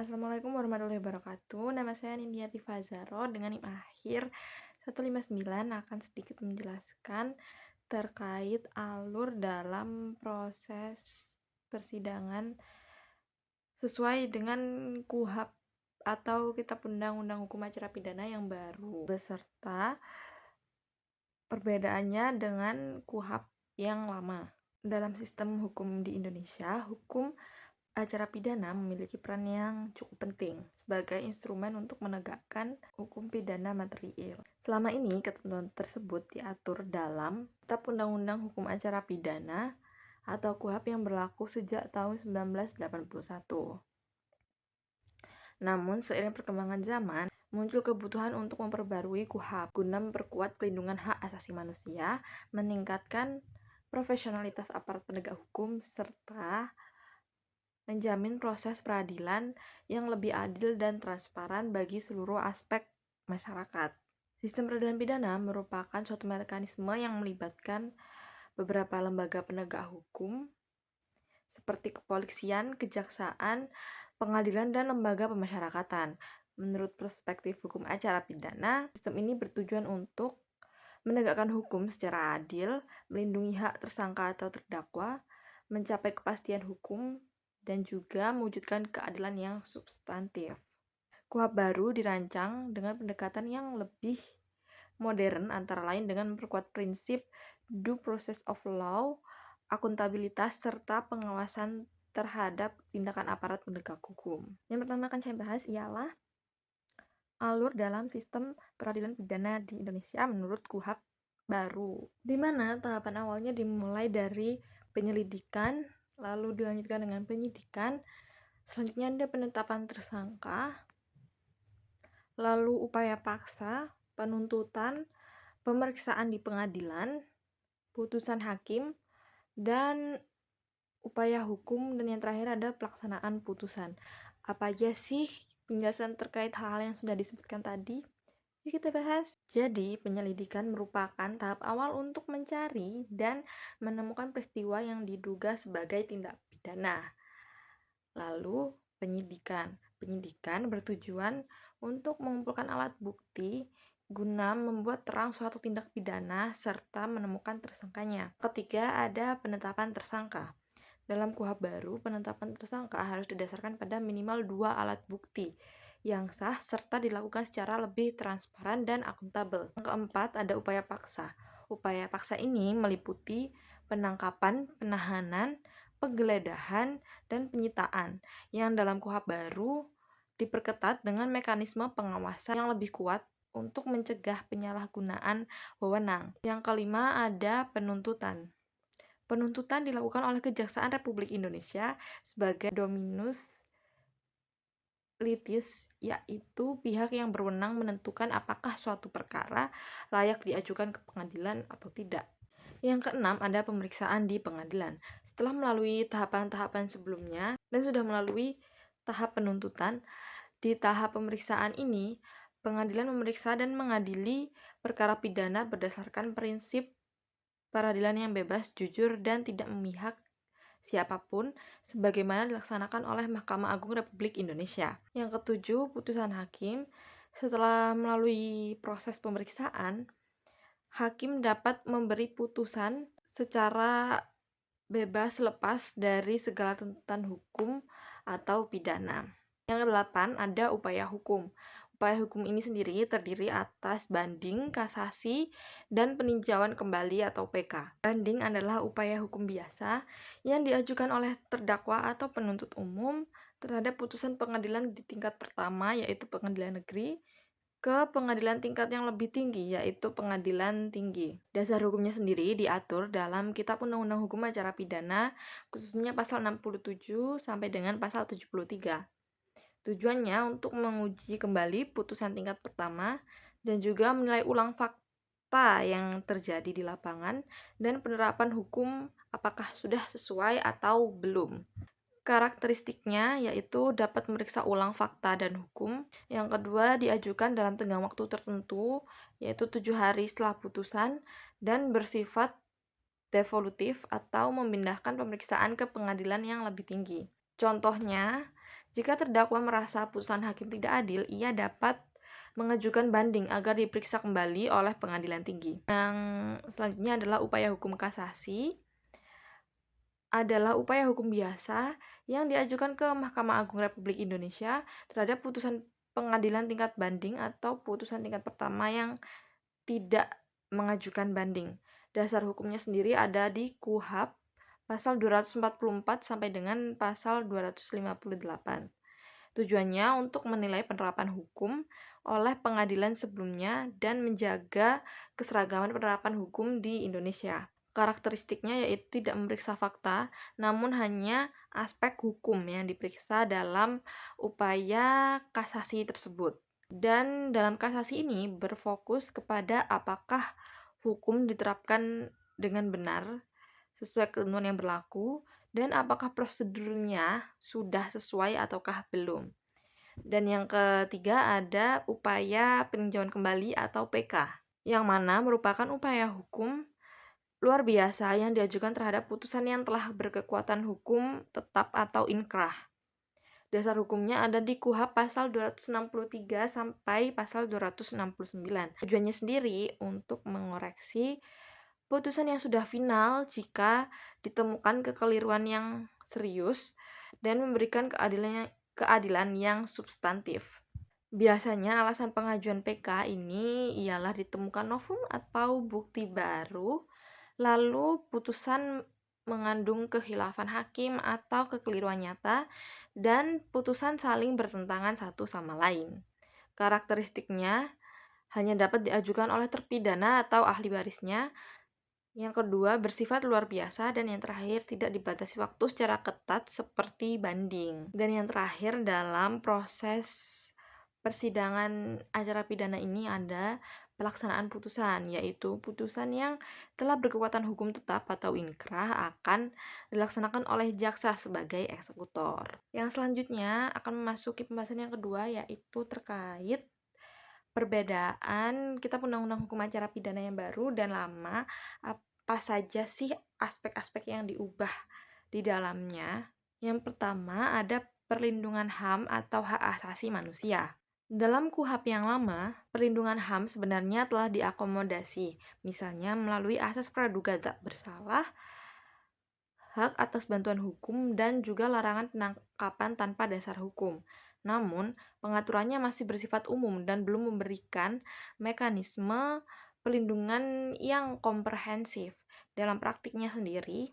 Assalamualaikum warahmatullahi wabarakatuh. Nama saya Nindya Tifazaro dengan NIM akhir 159 akan sedikit menjelaskan terkait alur dalam proses persidangan sesuai dengan KUHP atau Kitab Undang-Undang Hukum Acara Pidana yang baru beserta perbedaannya dengan KUHP yang lama. Dalam sistem hukum di Indonesia, hukum acara pidana memiliki peran yang cukup penting sebagai instrumen untuk menegakkan hukum pidana material. Selama ini, ketentuan tersebut diatur dalam Kitab Undang-Undang Hukum Acara Pidana atau KUHP yang berlaku sejak tahun 1981. Namun, seiring perkembangan zaman, muncul kebutuhan untuk memperbarui KUHP guna memperkuat pelindungan hak asasi manusia, meningkatkan profesionalitas aparat penegak hukum, serta menjamin proses peradilan yang lebih adil dan transparan bagi seluruh aspek masyarakat. Sistem peradilan pidana merupakan suatu mekanisme yang melibatkan beberapa lembaga penegak hukum seperti kepolisian, kejaksaan, pengadilan, dan lembaga pemasyarakatan. Menurut perspektif hukum acara pidana, sistem ini bertujuan untuk menegakkan hukum secara adil, melindungi hak tersangka atau terdakwa, mencapai kepastian hukum, dan juga mewujudkan keadilan yang substantif. KUHP baru dirancang dengan pendekatan yang lebih modern, antara lain dengan memperkuat prinsip due process of law, akuntabilitas, serta pengawasan terhadap tindakan aparat penegak hukum. Yang pertama akan saya bahas ialah alur dalam sistem peradilan pidana di Indonesia menurut KUHP baru, di mana tahapan awalnya dimulai dari penyelidikan, lalu dilanjutkan dengan penyidikan, selanjutnya ada penetapan tersangka, lalu upaya paksa, penuntutan, pemeriksaan di pengadilan, putusan hakim, dan upaya hukum, dan yang terakhir ada pelaksanaan putusan. Apa aja sih penjelasan terkait hal-hal yang sudah disebutkan tadi? Yuk kita bahas. Jadi, penyelidikan merupakan tahap awal untuk mencari dan menemukan peristiwa yang diduga sebagai tindak pidana. Lalu, penyidikan. Penyidikan bertujuan untuk mengumpulkan alat bukti guna membuat terang suatu tindak pidana serta menemukan tersangkanya. Ketiga, ada penetapan tersangka. Dalam KUHP baru, penetapan tersangka harus didasarkan pada minimal 2 alat bukti yang sah serta dilakukan secara lebih transparan dan akuntabel. Yang keempat, ada upaya paksa. Upaya paksa ini meliputi penangkapan, penahanan, penggeledahan, dan penyitaan yang dalam KUHP baru diperketat dengan mekanisme pengawasan yang lebih kuat untuk mencegah penyalahgunaan wewenang. Yang kelima, ada penuntutan. Penuntutan dilakukan oleh Kejaksaan Republik Indonesia sebagai dominus litis, yaitu pihak yang berwenang menentukan apakah suatu perkara layak diajukan ke pengadilan atau tidak. Yang keenam, ada pemeriksaan di pengadilan. Setelah melalui tahapan-tahapan sebelumnya dan sudah melalui tahap penuntutan, di tahap pemeriksaan ini, pengadilan memeriksa dan mengadili perkara pidana berdasarkan prinsip peradilan yang bebas, jujur, dan tidak memihak siapapun, sebagaimana dilaksanakan oleh Mahkamah Agung Republik Indonesia. Yang ketujuh, putusan hakim. Setelah melalui proses pemeriksaan, hakim dapat memberi putusan secara bebas lepas dari segala tuntutan hukum atau pidana. Yang kedelapan, ada upaya hukum. Upaya hukum ini sendiri terdiri atas banding, kasasi, dan peninjauan kembali atau PK. Banding adalah upaya hukum biasa yang diajukan oleh terdakwa atau penuntut umum terhadap putusan pengadilan di tingkat pertama, yaitu pengadilan negeri, ke pengadilan tingkat yang lebih tinggi, yaitu pengadilan tinggi. Dasar hukumnya sendiri diatur dalam Kitab Undang-Undang Hukum Acara Pidana, khususnya pasal 67 sampai dengan pasal 73. Tujuannya untuk menguji kembali putusan tingkat pertama dan juga menilai ulang fakta yang terjadi di lapangan dan penerapan hukum apakah sudah sesuai atau belum. Karakteristiknya yaitu dapat memeriksa ulang fakta dan hukum. Yang kedua, diajukan dalam tenggang waktu tertentu, yaitu 7 hari setelah putusan, dan bersifat devolutif atau memindahkan pemeriksaan ke pengadilan yang lebih tinggi. Contohnya, Jika terdakwa merasa putusan hakim tidak adil, ia dapat mengajukan banding agar diperiksa kembali oleh pengadilan tinggi. Yang selanjutnya adalah upaya hukum kasasi. Adalah upaya hukum biasa yang diajukan ke Mahkamah Agung Republik Indonesia terhadap putusan pengadilan tingkat banding atau putusan tingkat pertama yang tidak mengajukan banding. Dasar hukumnya sendiri ada di KUHP pasal 244 sampai dengan pasal 258. Tujuannya untuk menilai penerapan hukum oleh pengadilan sebelumnya dan menjaga keseragaman penerapan hukum di Indonesia. Karakteristiknya yaitu tidak memeriksa fakta, namun hanya aspek hukum yang diperiksa dalam upaya kasasi tersebut. Dan dalam kasasi ini berfokus kepada apakah hukum diterapkan dengan benar sesuai ketentuan yang berlaku dan apakah prosedurnya sudah sesuai ataukah belum. Dan yang ketiga ada upaya peninjauan kembali atau PK, yang mana merupakan upaya hukum luar biasa yang diajukan terhadap putusan yang telah berkekuatan hukum tetap atau inkrah. Dasar hukumnya ada di KUHP pasal 263 sampai pasal 269. Tujuannya sendiri untuk mengoreksi putusan yang sudah final jika ditemukan kekeliruan yang serius dan memberikan keadilan yang substantif. Biasanya alasan pengajuan PK ini ialah ditemukan novum atau bukti baru, lalu putusan mengandung kehilafan hakim atau kekeliruan nyata, dan putusan saling bertentangan satu sama lain. Karakteristiknya hanya dapat diajukan oleh terpidana atau ahli warisnya. Yang kedua, bersifat luar biasa, dan yang terakhir tidak dibatasi waktu secara ketat seperti banding. Dan yang terakhir dalam proses persidangan acara pidana ini ada pelaksanaan putusan, yaitu putusan yang telah berkekuatan hukum tetap atau inkrah akan dilaksanakan oleh jaksa sebagai eksekutor. Yang selanjutnya akan memasuki pembahasan yang kedua, yaitu terkait perbedaan kitab undang-undang hukum acara pidana yang baru dan lama. Apa saja sih aspek-aspek yang diubah di dalamnya? Yang pertama ada perlindungan HAM atau hak asasi manusia. Dalam KUHP yang lama, perlindungan HAM sebenarnya telah diakomodasi, misalnya melalui asas praduga tak bersalah, hak atas bantuan hukum, dan juga larangan penangkapan tanpa dasar hukum. Namun, pengaturannya masih bersifat umum dan belum memberikan mekanisme pelindungan yang komprehensif. Dalam praktiknya sendiri,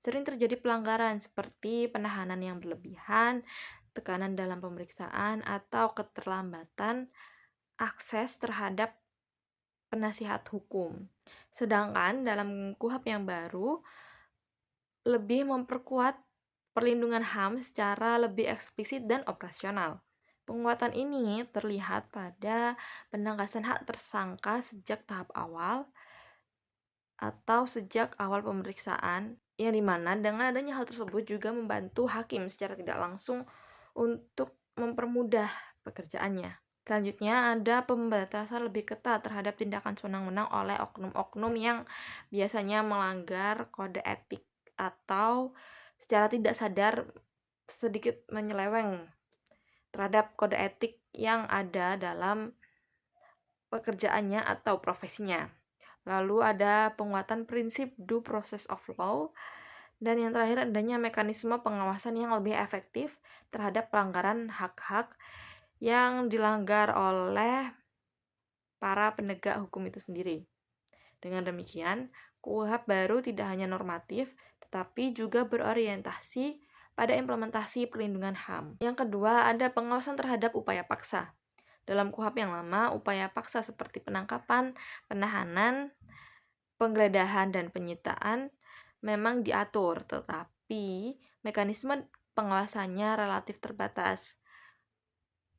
sering terjadi pelanggaran seperti penahanan yang berlebihan, tekanan dalam pemeriksaan, atau keterlambatan akses terhadap penasihat hukum. Sedangkan dalam KUHP yang baru, lebih memperkuat perlindungan HAM secara lebih eksplisit dan operasional. Penguatan ini terlihat pada penegasan hak tersangka sejak tahap awal atau sejak awal pemeriksaan, yang dimana dengan adanya hal tersebut juga membantu hakim secara tidak langsung untuk mempermudah pekerjaannya. Selanjutnya ada pembatasan lebih ketat terhadap tindakan sewenang-wenang oleh oknum-oknum yang biasanya melanggar kode etik atau secara tidak sadar sedikit menyeleweng terhadap kode etik yang ada dalam pekerjaannya atau profesinya. Lalu ada penguatan prinsip due process of law, dan yang terakhir adanya mekanisme pengawasan yang lebih efektif terhadap pelanggaran hak-hak yang dilanggar oleh para penegak hukum itu sendiri. Dengan demikian, KUHP baru tidak hanya normatif, tetapi juga berorientasi pada implementasi perlindungan HAM. Yang kedua, ada pengawasan terhadap upaya paksa. Dalam KUHP yang lama, upaya paksa seperti penangkapan, penahanan, penggeledahan, dan penyitaan memang diatur, tetapi mekanisme pengawasannya relatif terbatas.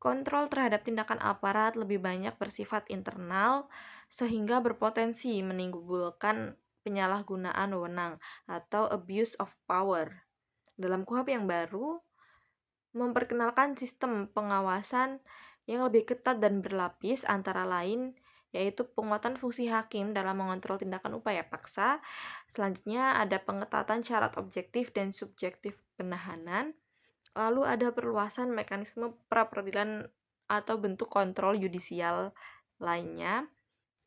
Kontrol terhadap tindakan aparat lebih banyak bersifat internal, sehingga berpotensi menimbulkan penyalahgunaan wewenang atau abuse of power. Dalam KUHP yang baru, memperkenalkan sistem pengawasan yang lebih ketat dan berlapis, antara lain yaitu penguatan fungsi hakim dalam mengontrol tindakan upaya paksa. Selanjutnya ada pengetatan syarat objektif dan subjektif penahanan. Lalu ada perluasan mekanisme pra-peradilan atau bentuk kontrol yudisial lainnya,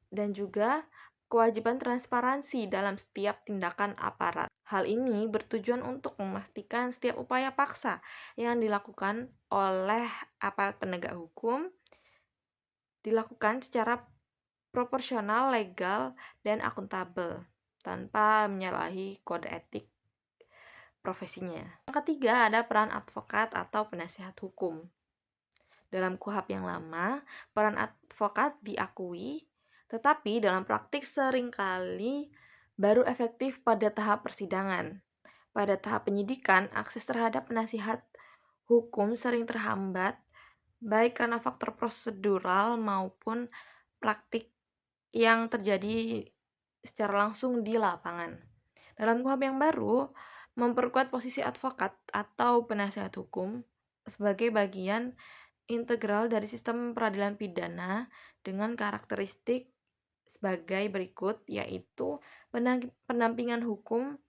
dan juga kewajiban transparansi dalam setiap tindakan aparat. Hal ini bertujuan untuk memastikan setiap upaya paksa yang dilakukan oleh aparat penegak hukum dilakukan secara proporsional, legal, dan akuntabel tanpa menyalahi kode etik profesinya. Yang ketiga, ada peran advokat atau penasihat hukum. Dalam KUHP yang lama, peran advokat diakui, tetapi dalam praktik seringkali baru efektif pada tahap persidangan. Pada tahap penyidikan, akses terhadap penasihat hukum sering terhambat, baik karena faktor prosedural maupun praktik yang terjadi secara langsung di lapangan. Dalam KUHP yang baru, memperkuat posisi advokat atau penasihat hukum sebagai bagian integral dari sistem peradilan pidana dengan karakteristik sebagai berikut, yaitu pendampingan hukum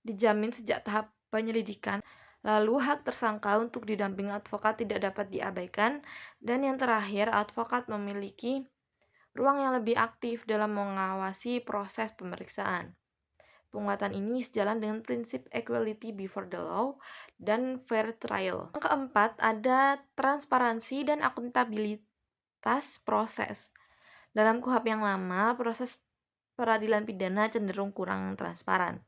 dijamin sejak tahap penyelidikan, lalu hak tersangka untuk didampingi advokat tidak dapat diabaikan, dan yang terakhir, advokat memiliki ruang yang lebih aktif dalam mengawasi proses pemeriksaan. Penguatan ini sejalan dengan prinsip equality before the law dan fair trial. Yang keempat, ada transparansi dan akuntabilitas proses. Dalam KUHP yang lama, proses peradilan pidana cenderung kurang transparan.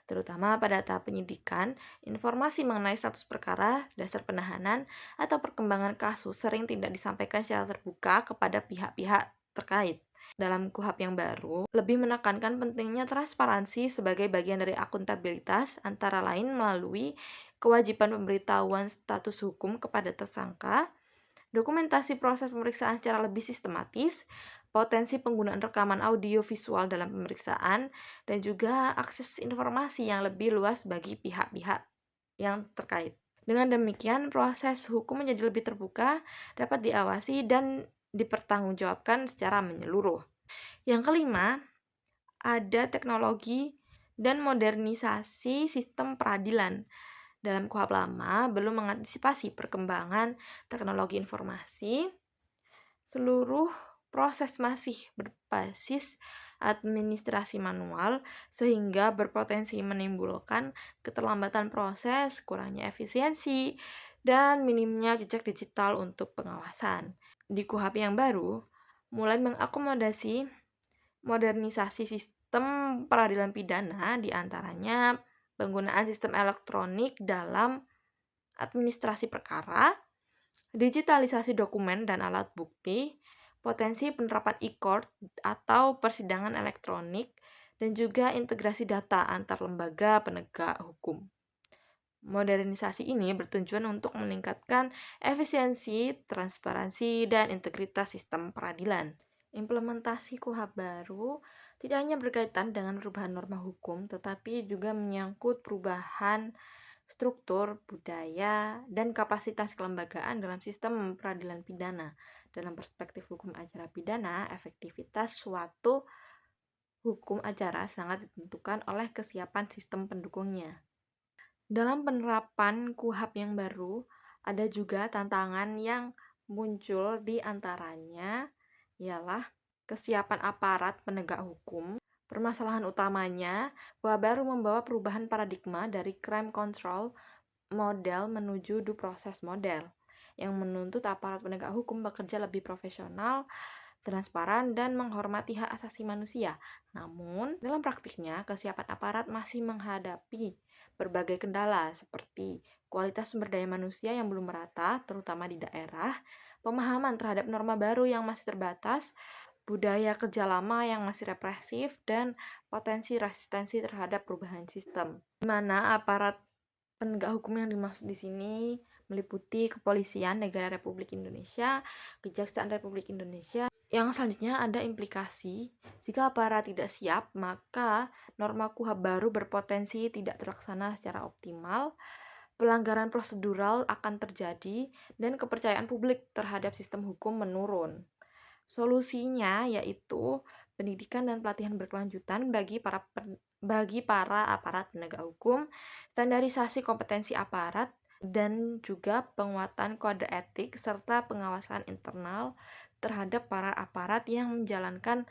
Terutama pada tahap penyidikan, informasi mengenai status perkara, dasar penahanan, atau perkembangan kasus sering tidak disampaikan secara terbuka kepada pihak-pihak terkait. Dalam KUHP yang baru, lebih menekankan pentingnya transparansi sebagai bagian dari akuntabilitas, antara lain melalui kewajiban pemberitahuan status hukum kepada tersangka, dokumentasi proses pemeriksaan secara lebih sistematis, potensi penggunaan rekaman audio visual dalam pemeriksaan, dan juga akses informasi yang lebih luas bagi pihak-pihak yang terkait. Dengan demikian, proses hukum menjadi lebih terbuka, dapat diawasi, dan dipertanggungjawabkan secara menyeluruh. Yang kelima, ada teknologi dan modernisasi sistem peradilan. Dalam KUHP lama belum mengantisipasi perkembangan teknologi informasi, seluruh proses masih berbasis administrasi manual sehingga berpotensi menimbulkan keterlambatan proses, kurangnya efisiensi, dan minimnya jejak digital untuk pengawasan. Di KUHP yang baru, mulai mengakomodasi modernisasi sistem peradilan pidana, diantaranya penggunaan sistem elektronik dalam administrasi perkara, digitalisasi dokumen dan alat bukti, potensi penerapan e-court atau persidangan elektronik, dan juga integrasi data antar lembaga penegak hukum. Modernisasi ini bertujuan untuk meningkatkan efisiensi, transparansi, dan integritas sistem peradilan. Implementasi KUHP baru tidak hanya berkaitan dengan perubahan norma hukum, tetapi juga menyangkut perubahan struktur, budaya, dan kapasitas kelembagaan dalam sistem peradilan pidana. Dalam perspektif hukum acara pidana, efektivitas suatu hukum acara sangat ditentukan oleh kesiapan sistem pendukungnya. Dalam penerapan KUHP yang baru, ada juga tantangan yang muncul, di antaranya ialah kesiapan aparat penegak hukum. Permasalahan utamanya, KUHP baru membawa perubahan paradigma dari crime control model menuju due process model, yang menuntut aparat penegak hukum bekerja lebih profesional, transparan, dan menghormati hak asasi manusia. Namun, dalam praktiknya, kesiapan aparat masih menghadapi berbagai kendala seperti kualitas sumber daya manusia yang belum merata, terutama di daerah, pemahaman terhadap norma baru yang masih terbatas, budaya kerja lama yang masih represif, dan potensi resistensi terhadap perubahan sistem. Di mana aparat penegak hukum yang dimaksud di sini meliputi Kepolisian Negara Republik Indonesia, Kejaksaan Republik Indonesia. Yang selanjutnya ada implikasi. Jika aparat tidak siap, maka norma KUHP baru berpotensi tidak terlaksana secara optimal, pelanggaran prosedural akan terjadi, dan kepercayaan publik terhadap sistem hukum menurun. Solusinya yaitu pendidikan dan pelatihan berkelanjutan bagi para aparat penegak hukum, standarisasi kompetensi aparat, dan juga penguatan kode etik serta pengawasan internal terhadap para aparat yang menjalankan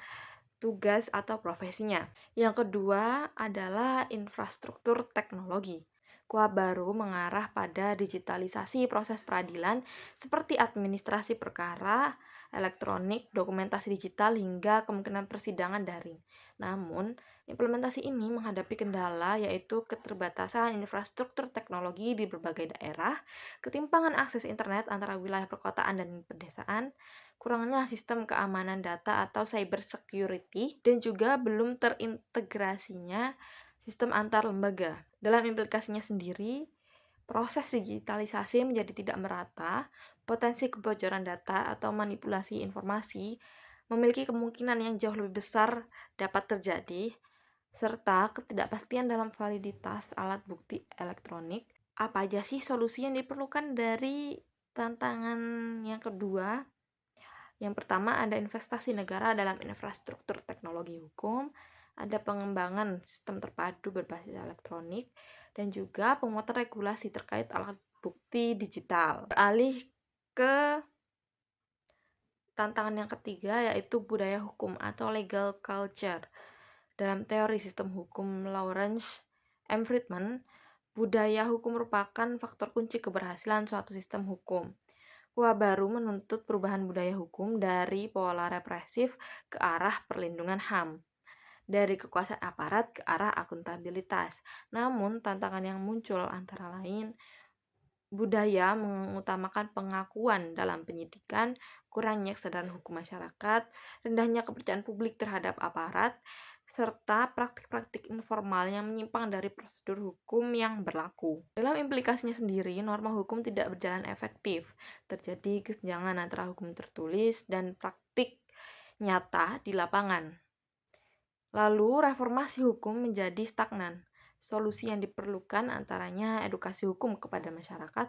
tugas atau profesinya. Yang kedua adalah infrastruktur teknologi. KUHP baru mengarah pada digitalisasi proses peradilan seperti administrasi perkara, elektronik, dokumentasi digital, hingga kemungkinan persidangan daring. Namun, implementasi ini menghadapi kendala yaitu keterbatasan infrastruktur teknologi di berbagai daerah, ketimpangan akses internet antara wilayah perkotaan dan pedesaan, kurangnya sistem keamanan data atau cyber security, dan juga belum terintegrasinya sistem antar lembaga. Dalam implikasinya sendiri, proses digitalisasi menjadi tidak merata, potensi kebocoran data atau manipulasi informasi memiliki kemungkinan yang jauh lebih besar dapat terjadi, serta ketidakpastian dalam validitas alat bukti elektronik. Apa aja sih solusi yang diperlukan dari tantangan yang kedua? Yang pertama, ada investasi negara dalam infrastruktur teknologi hukum, ada pengembangan sistem terpadu berbasis elektronik, dan juga penguatan regulasi terkait alat bukti digital. Beralih ke tantangan yang ketiga, yaitu budaya hukum atau legal culture. Dalam teori sistem hukum Lawrence M. Friedman, budaya hukum merupakan faktor kunci keberhasilan suatu sistem hukum. KUHP baru menuntut perubahan budaya hukum dari pola represif ke arah perlindungan HAM, dari kekuasaan aparat ke arah akuntabilitas. Namun, tantangan yang muncul antara lain budaya mengutamakan pengakuan dalam penyidikan, kurangnya kesadaran hukum masyarakat, rendahnya kepercayaan publik terhadap aparat, serta praktik-praktik informal yang menyimpang dari prosedur hukum yang berlaku. Dalam implikasinya sendiri, norma hukum tidak berjalan efektif. Terjadi kesenjangan antara hukum tertulis dan praktik nyata di lapangan. Lalu, reformasi hukum menjadi stagnan. Solusi yang diperlukan antaranya edukasi hukum kepada masyarakat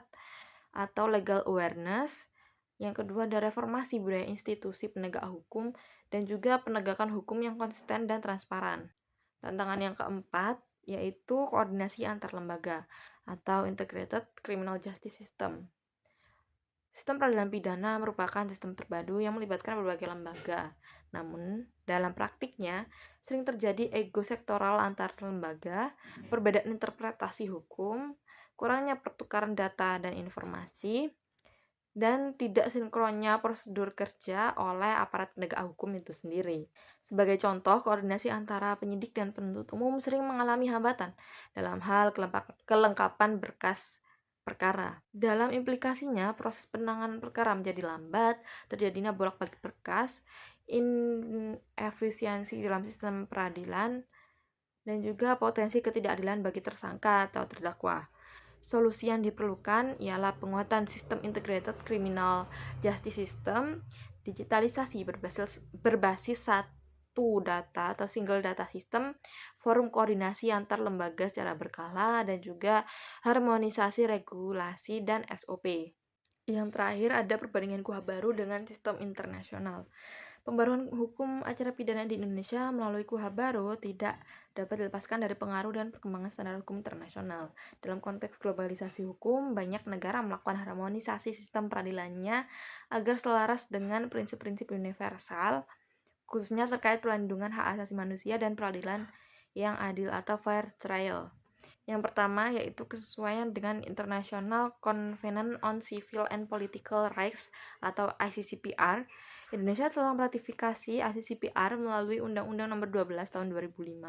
atau legal awareness. Yang kedua ada reformasi budaya institusi penegak hukum dan juga penegakan hukum yang konsisten dan transparan. Tantangan yang keempat yaitu koordinasi antar lembaga atau integrated criminal justice system. Sistem peradilan pidana merupakan sistem terpadu yang melibatkan berbagai lembaga. Namun, dalam praktiknya sering terjadi ego sektoral antar lembaga, perbedaan interpretasi hukum, kurangnya pertukaran data dan informasi, dan tidak sinkronnya prosedur kerja oleh aparat penegak hukum itu sendiri. Sebagai contoh, koordinasi antara penyidik dan penuntut umum sering mengalami hambatan dalam hal kelengkapan berkas perkara. Dalam implikasinya, proses penanganan perkara menjadi lambat, terjadinya bolak-balik berkas, inefisiensi dalam sistem peradilan, dan juga potensi ketidakadilan bagi tersangka atau terdakwa. Solusi yang diperlukan ialah penguatan sistem integrated criminal justice system, digitalisasi berbasis satu data atau single data system, forum koordinasi antar lembaga secara berkala, dan juga harmonisasi regulasi dan SOP. Yang terakhir ada perbandingan KUHP baru dengan sistem internasional. Pembaruan hukum acara pidana di Indonesia melalui KUHP baru tidak dapat dilepaskan dari pengaruh dan perkembangan standar hukum internasional. Dalam konteks globalisasi hukum, banyak negara melakukan harmonisasi sistem peradilannya agar selaras dengan prinsip-prinsip universal, khususnya terkait perlindungan hak asasi manusia dan peradilan yang adil atau fair trial. Yang pertama yaitu kesesuaian dengan International Covenant on Civil and Political Rights atau ICCPR. Indonesia telah meratifikasi ICCPR melalui Undang-Undang Nomor 12 Tahun 2005.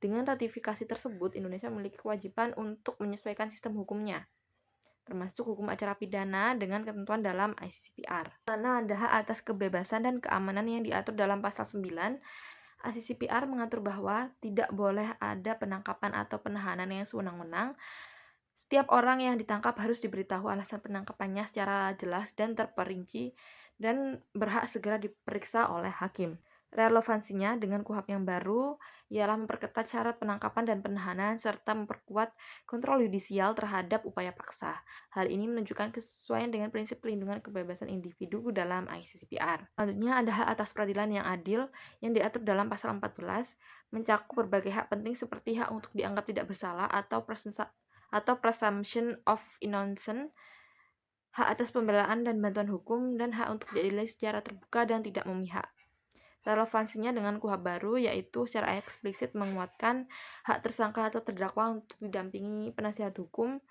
Dengan ratifikasi tersebut, Indonesia memiliki kewajiban untuk menyesuaikan sistem hukumnya, termasuk hukum acara pidana dengan ketentuan dalam ICCPR. Mana ada hak atas kebebasan dan keamanan yang diatur dalam pasal 9. ICCPR mengatur bahwa tidak boleh ada penangkapan atau penahanan yang sewenang-wenang. Setiap orang yang ditangkap harus diberitahu alasan penangkapannya secara jelas dan terperinci dan berhak segera diperiksa oleh hakim. Relevansinya dengan KUHP yang baru ialah memperketat syarat penangkapan dan penahanan serta memperkuat kontrol yudisial terhadap upaya paksa. Hal ini menunjukkan kesesuaian dengan prinsip perlindungan kebebasan individu dalam ICCPR. Selanjutnya ada hak atas peradilan yang adil yang diatur dalam pasal 14, mencakup berbagai hak penting seperti hak untuk dianggap tidak bersalah atau presumption of innocence, hak atas pembelaan dan bantuan hukum, dan hak untuk diadili secara terbuka dan tidak memihak. Relevansinya dengan KUHP baru yaitu secara eksplisit menguatkan hak tersangka atau terdakwa untuk didampingi penasihat hukum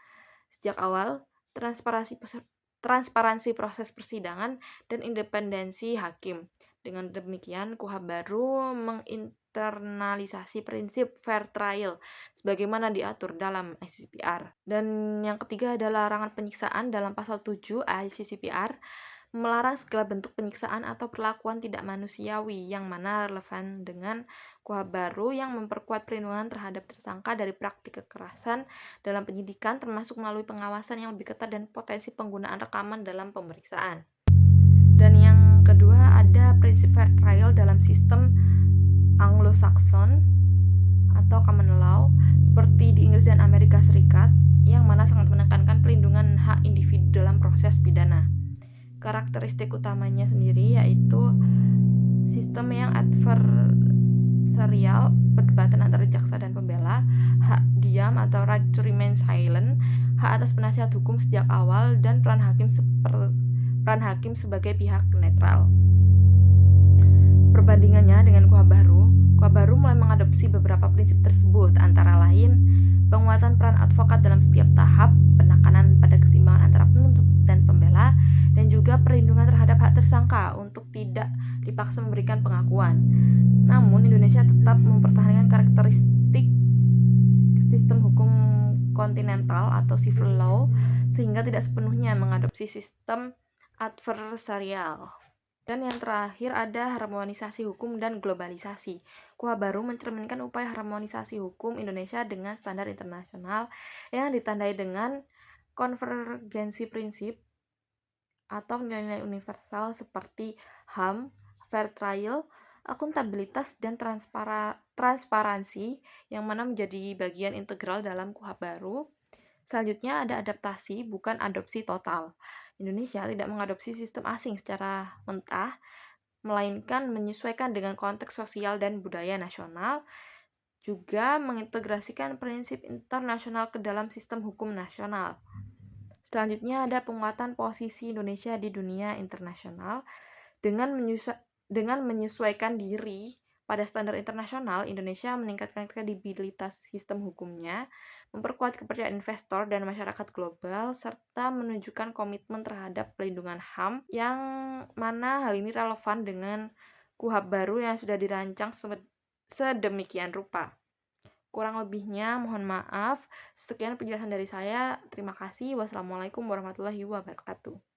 sejak awal, transparansi proses persidangan, dan independensi hakim. Dengan demikian, KUHP baru menginternalisasi prinsip fair trial sebagaimana diatur dalam ICCPR. Dan yang ketiga adalah larangan penyiksaan dalam pasal 7 ICCPR, melarang segala bentuk penyiksaan atau perlakuan tidak manusiawi, yang mana relevan dengan KUHP baru yang memperkuat perlindungan terhadap tersangka dari praktik kekerasan dalam penyidikan, termasuk melalui pengawasan yang lebih ketat dan potensi penggunaan rekaman dalam pemeriksaan. Dan yang kedua ada prinsip fair trial dalam sistem Anglo-Saxon atau common law seperti di Inggris dan Amerika Serikat, yang mana sangat menekankan pelindungan hak individu dalam proses pidana. Karakteristik utamanya sendiri yaitu sistem yang adversarial, perdebatan antara jaksa dan pembela, hak diam atau right to remain silent, hak atas penasihat hukum sejak awal, dan peran hakim sebagai pihak netral. Perbandingannya dengan KUHP baru mulai mengadopsi beberapa prinsip tersebut, antara lain penguatan peran advokat dalam setiap tahap, penekanan pada keseimbangan antara penuntut dan pembela, dan juga perlindungan terhadap hak tersangka untuk tidak dipaksa memberikan pengakuan. Namun, Indonesia tetap mempertahankan karakteristik sistem hukum kontinental atau civil law, sehingga tidak sepenuhnya mengadopsi sistem adversarial. Dan yang terakhir ada harmonisasi hukum dan globalisasi. KUHP baru mencerminkan upaya harmonisasi hukum Indonesia dengan standar internasional yang ditandai dengan konvergensi prinsip atau nilai-nilai universal seperti HAM, fair trial, akuntabilitas, dan transparansi, yang mana menjadi bagian integral dalam KUHP baru. Selanjutnya ada adaptasi, bukan adopsi total. Indonesia tidak mengadopsi sistem asing secara mentah, melainkan menyesuaikan dengan konteks sosial dan budaya nasional, juga mengintegrasikan prinsip internasional ke dalam sistem hukum nasional. Selanjutnya ada penguatan posisi Indonesia di dunia internasional. Dengan menyesuaikan diri pada standar internasional, Indonesia meningkatkan kredibilitas sistem hukumnya, memperkuat kepercayaan investor dan masyarakat global, serta menunjukkan komitmen terhadap pelindungan HAM, yang mana hal ini relevan dengan KUHP baru yang sudah dirancang sedemikian rupa. Kurang lebihnya mohon maaf. Sekian penjelasan dari saya. Terima kasih. Wassalamualaikum warahmatullahi wabarakatuh.